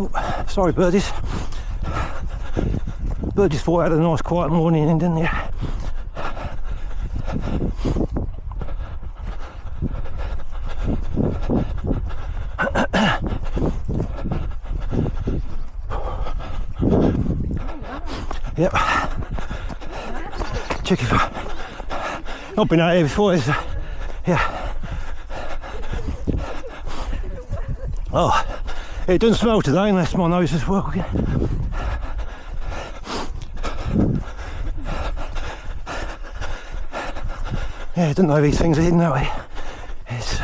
Oh, sorry, birdies. Birdies thought I had a nice quiet morning in, didn't you? Yep. Cheeky fun. Not been out here before, is it? Yeah. Oh, it doesn't smell today unless my nose is working. Yeah, I didn't know these things are hidden that way. It's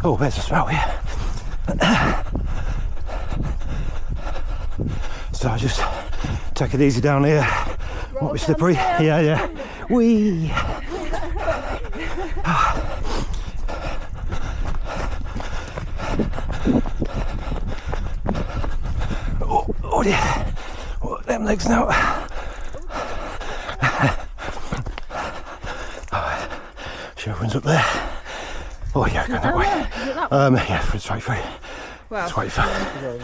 oh, there's a smell here. So I just take it easy down here. Might be slippery. Yeah, yeah. Whee! Oh dear. What them legs now? Chauffeur's up there. Oh yeah, go that way. Yeah, straight through. Well, Straight through.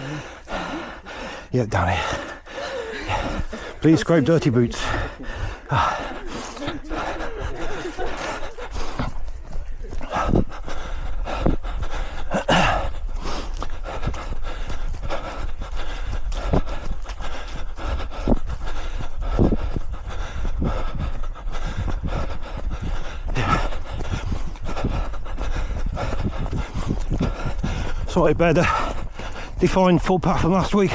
Yeah, down here. Yeah. Please scrape dirty boots. Slightly better defined footpath from last week.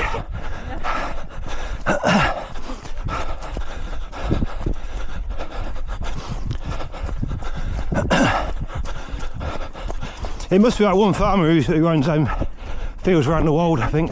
It must be that one farmer who owns fields around the world, I think.